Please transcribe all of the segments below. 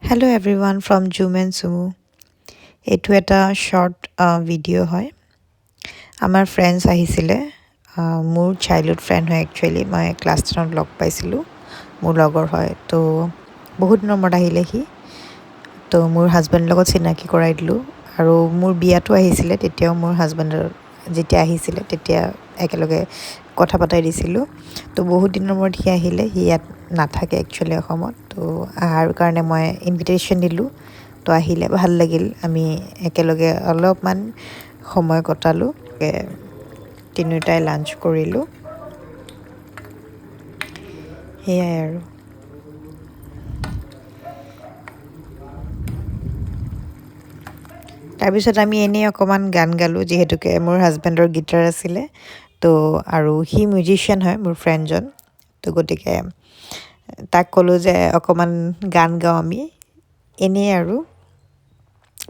Hello everyone from Zoom and Sumu. এইটো এটা short video' হয় আমাৰ ফ্ৰেণ্ডছ আহিছিলে মোৰ চাইল্ডহুড ফ্ৰেণ্ড হয় একচুৱেলি মই ক্লাছ 10ত লগ পাইছিলোঁ মোৰ লগৰ হয় তো বহুত দিনৰ মূৰত আহিলে সি তো মোৰ হাজবেণ্ডৰ লগত চিনাকি কৰাই দিলোঁ আৰু মোৰ বিয়াটো আহিছিলে তেতিয়াও মোৰ হাজবেণ্ডৰ যেতিয়া আহিছিলে তেতিয়া একেলগে কথা পাতাই দিছিলোঁ তো বহুত দিনৰ মূৰত সি আহিলে সি ইয়াত নাথাকে একচুৱেলি অসমত তো অহাৰ কাৰণে মই ইনভিটেশ্যন দিলোঁ তো আহিলে ভাল লাগিল আমি একেলগে অলপমান সময় কটালোঁ তিনিওটাই লাঞ্চ কৰিলোঁ সেয়াই আৰু তাৰপিছত আমি এনেই অকণমান গান গালোঁ যিহেতুকে মোৰ হাজবেণ্ডৰ গীটাৰ আছিলে তো আৰু সি মিউজিচিয়ান হয় মোৰ ফ্ৰেণ্ডজন তো গতিকে তাক ক'লোঁ যে অকণমান গান গাওঁ আমি এনেই আৰু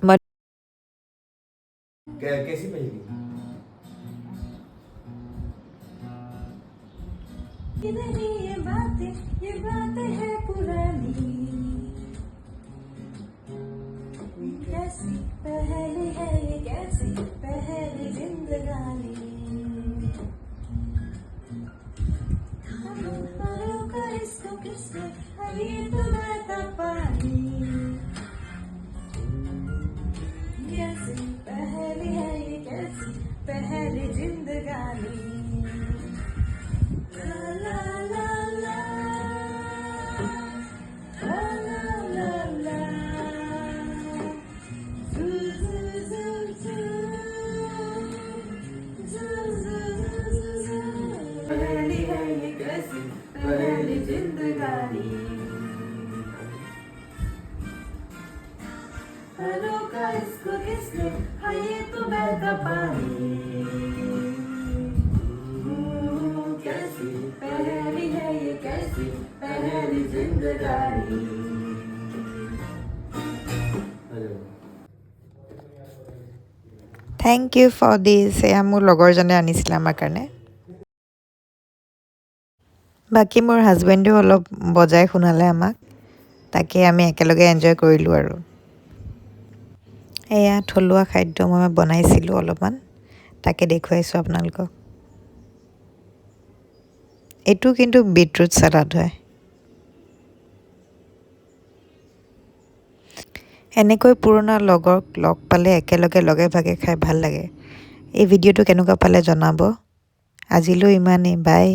মই कैसी पहेली ये बातें है पुरानी कैसी पहेली है ये कैसी पहेली जिंदगानी खानों का इसको किसने अभी तो बहता पानी कैसी पहेली है ये कैसी पहेली जिंदगानी ला ला ला ला ला ला ला ला जू जू जू जू जू जू जू जू पहेली है ये कैसी पहेली जिंदगानी फलों का इसको किसने हाँ ये तो बहता पानी कैसी पहेली है ये कैसी पहेली जिंदगानी থেংক ইউ ফৰ দিছ এয়া মোৰ লগৰজনে আনিছিলে আমাৰ কাৰণে বাকী মোৰ হাজবেণ্ডেও অলপ বজাই শুনালে আমাক তাকে আমি একেলগে এনজয় কৰিলোঁ আৰু এয়া থলুৱা খাদ্য মই বনাইছিলোঁ অলপমান তাকে দেখুৱাইছোঁ আপোনালোকক এইটো কিন্তু বিটৰুট চালাড হয় এনেকৈ পুৰণা লগক লগ পালে একেলগে লগে ভাগে খাই ভাল লাগে এই ভিডিঅ'টো কেনেকুৱা পালে জনাব আজিলৈ ইমানেই বাই